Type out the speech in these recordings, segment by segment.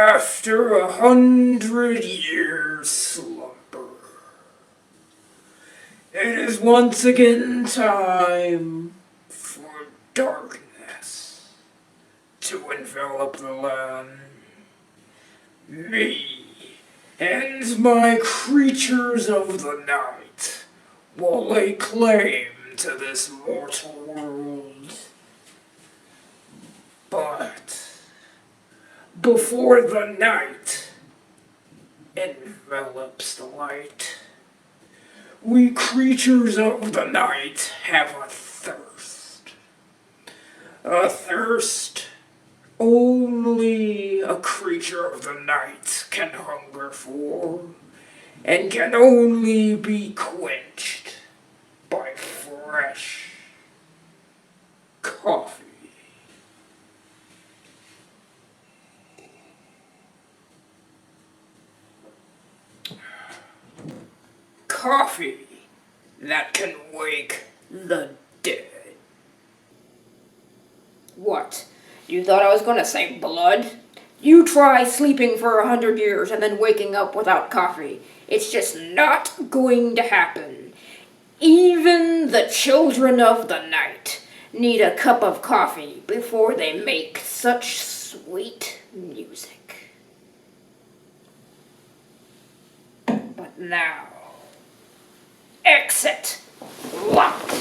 After 100 years slumber, it is once again time for darkness to envelop the land. Me and my creatures of the night will lay claim to this mortal world. But before the night envelops the light, we creatures of the night have a thirst. A thirst only a creature of the night can hunger for, and can only be quenched by fresh coffee. Coffee that can wake the dead. What? You thought I was gonna say blood? You try sleeping for 100 years and then waking up without coffee. It's just not going to happen. Even the children of the night need a cup of coffee before they make such sweet music. But now, exit locked.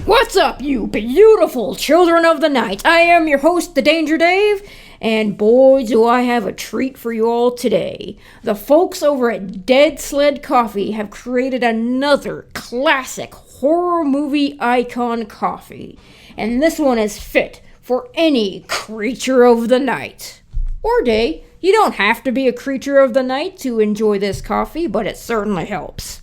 What's up, you beautiful children of the night? I am your host, the Danger Dave, and boy, do I have a treat for you all today. The folks over at Deadsled Coffee have created another classic horror movie icon coffee, and this one is fit for any creature of the night. Or day. You don't have to be a creature of the night to enjoy this coffee, but it certainly helps.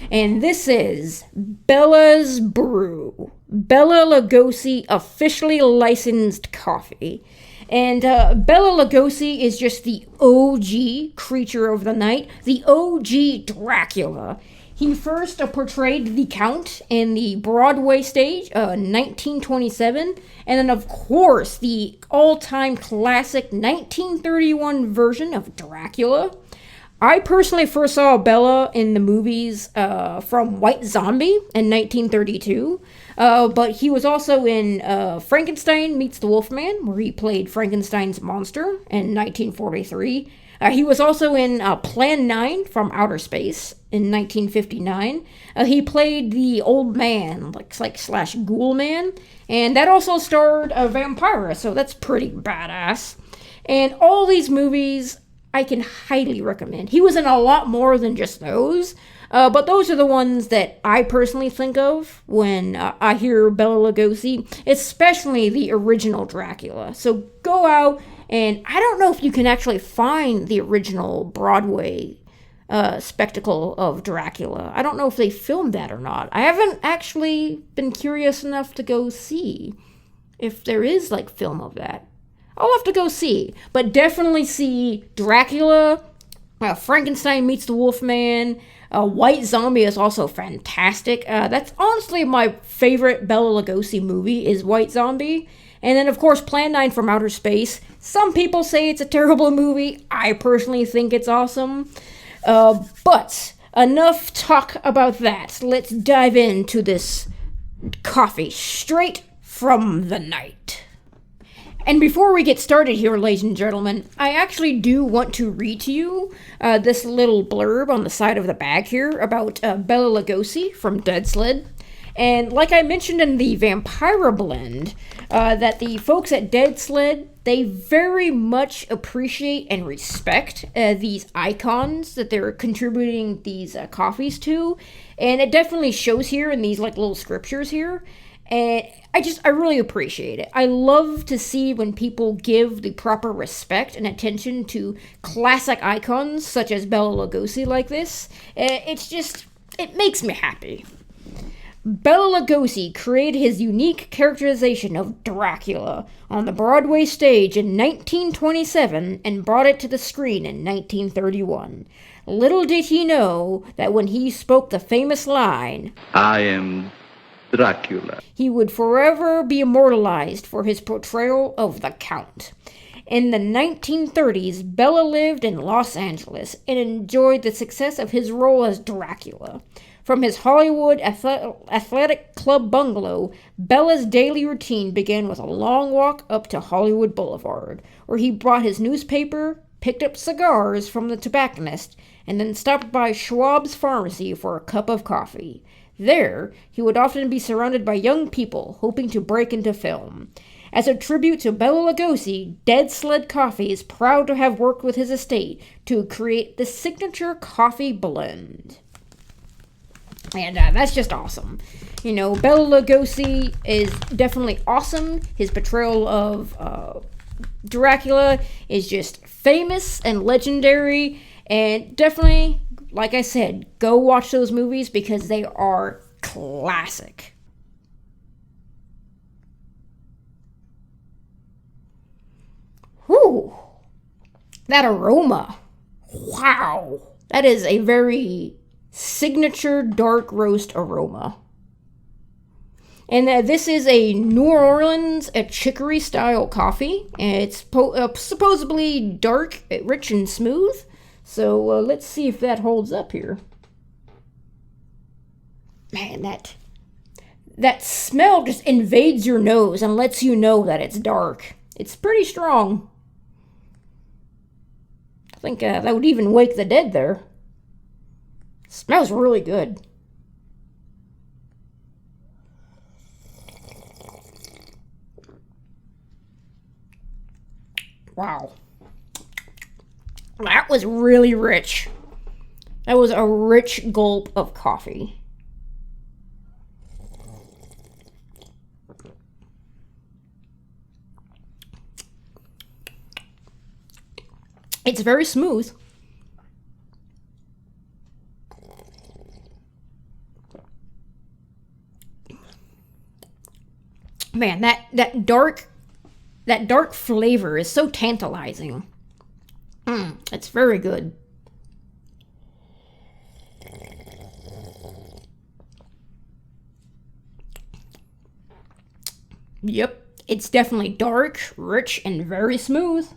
And this is Bela's Brew. Bela Lugosi officially licensed coffee. And Bela Lugosi is just the OG creature of the night, the OG Dracula. He first portrayed the Count in the Broadway stage, 1927, and then of course the all-time classic 1931 version of Dracula. I personally first saw Bela in the movies from White Zombie in 1932, but he was also in Frankenstein Meets the Wolfman, where he played Frankenstein's monster in 1943. He was also in Plan 9 from Outer Space in 1959. He played the old man, like slash ghoul man, and that also starred a vampire, so that's pretty badass. And all these movies I can highly recommend. He was in a lot more than just those, but those are the ones that I personally think of when I hear Bela Lugosi, especially the original Dracula. So go out, and I don't know if you can actually find the original Broadway spectacle of Dracula. I don't know if they filmed that or not. I haven't actually been curious enough to go see if there is like film of that. I'll have to go see, but definitely see Dracula, Frankenstein Meets the Wolfman. White Zombie is also fantastic. That's honestly my favorite Bela Lugosi movie is White Zombie. And then, of course, Plan 9 from Outer Space. Some people say it's a terrible movie. I personally think it's awesome. But enough talk about that. Let's dive into this coffee straight from the night. And before we get started here, ladies and gentlemen, I actually do want to read to you this little blurb on the side of the bag here about Bela Lugosi from Deadsled. And like I mentioned in the Vampira blend, that the folks at Deadsled, they very much appreciate and respect these icons that they're contributing these coffees to. And it definitely shows here in these like little scriptures here. And I really appreciate it. I love to see when people give the proper respect and attention to classic icons such as Bela Lugosi like this. It makes me happy. Bela Lugosi created his unique characterization of Dracula on the Broadway stage in 1927 and brought it to the screen in 1931. Little did he know that when he spoke the famous line, "I am Dracula," he would forever be immortalized for his portrayal of the Count. In the 1930s, Bela lived in Los Angeles and enjoyed the success of his role as Dracula. From his Hollywood athletic club bungalow, Bela's daily routine began with a long walk up to Hollywood Boulevard, where he brought his newspaper, picked up cigars from the tobacconist, and then stopped by Schwab's pharmacy for a cup of coffee. There, he would often be surrounded by young people hoping to break into film. As a tribute to Bela Lugosi, Deadsled Coffee is proud to have worked with his estate to create the signature coffee blend. And that's just awesome. You know, Bela Lugosi is definitely awesome. His portrayal of Dracula is just famous and legendary. And definitely, like I said, go watch those movies because they are classic. Whew. That aroma. Wow. That is a very signature dark roast aroma. And this is a New Orleans chicory style coffee. And it's supposedly dark, rich, and smooth. So let's see if that holds up here. Man, that smell just invades your nose and lets you know that it's dark. It's pretty strong. I think that would even wake the dead there. Smells really good. Wow. That was really rich. That was a rich gulp of coffee. It's very smooth. Man, that dark flavor is so tantalizing. It's very good. Yep, it's definitely dark, rich, and very smooth.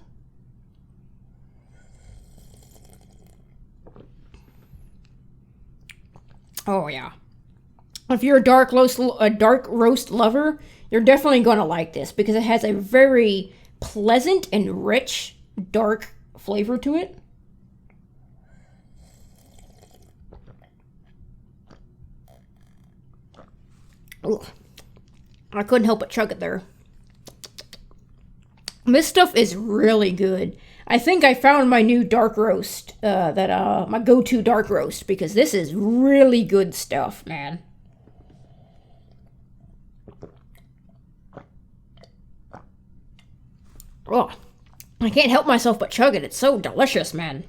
Oh yeah. If you're a dark roast lover, you're definitely going to like this because it has a very pleasant and rich dark flavor to it. Ugh. I couldn't help but chug it there. This stuff is really good. I think I found my new dark roast, my go-to dark roast, because this is really good stuff, man. Oh, I can't help myself but chug it. It's so delicious, man.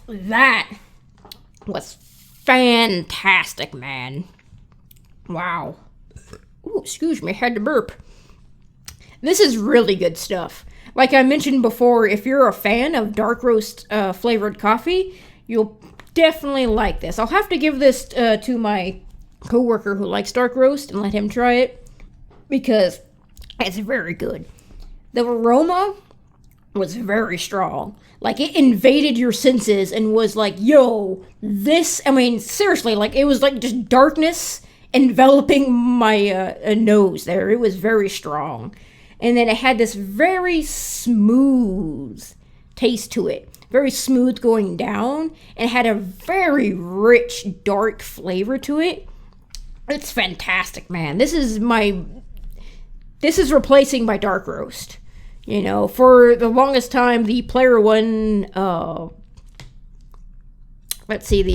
That was fantastic, man. Wow. Ooh, excuse me, I had to burp. This is really good stuff. Like I mentioned before, if you're a fan of dark roast flavored coffee, you'll definitely like this. I'll have to give this to my coworker who likes dark roast and let him try it because it's very good. The aroma was very strong. Like, it invaded your senses and was like, yo, this, I mean, seriously, like, it was like just darkness enveloping my nose there. It was very strong. And then it had this very smooth taste to it. Very smooth going down. And had a very rich, dark flavor to it. It's fantastic, man. This is replacing my dark roast. You know, for the longest time, the Player One, it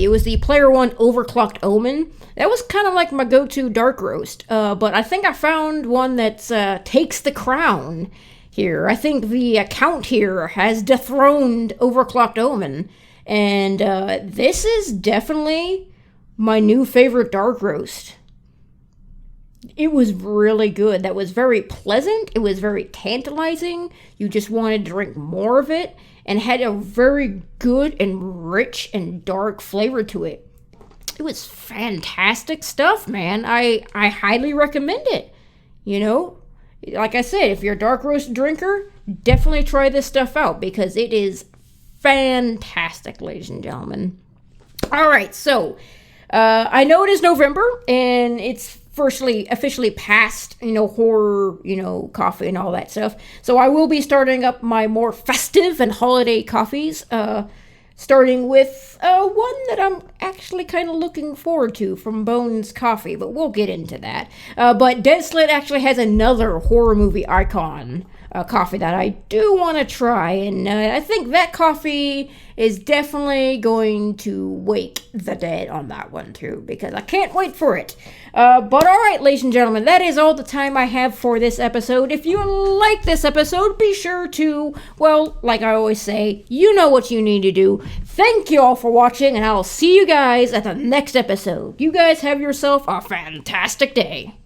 was the Player One Overclocked Omen. That was kind of like my go-to dark roast. But I think I found one that takes the crown here. I think the account here has dethroned Overclocked Omen. And this is definitely my new favorite dark roast. It was really good. That was very pleasant. It was very tantalizing. You just wanted to drink more of it. And had a very good and rich and dark flavor to it. it was fantastic stuff, man. I highly recommend it. You know, like I said, if you're a dark roast drinker, definitely try this stuff out because it is fantastic, ladies and gentlemen. All right, so I know it is November and it's officially past, horror, coffee and all that stuff. So I will be starting up my more festive and holiday coffees, starting with one that I'm actually kind of looking forward to from Bones Coffee, but we'll get into that. But Deadsled actually has another horror movie icon coffee that I do want to try, and I think that coffee is definitely going to wake the dead on that one too, because I can't wait for it. But alright, ladies and gentlemen, that is all the time I have for this episode. If you like this episode, be sure to, well, like I always say, you know what you need to do. Thank you all for watching, and I'll see you guys at the next episode. You guys have yourself a fantastic day.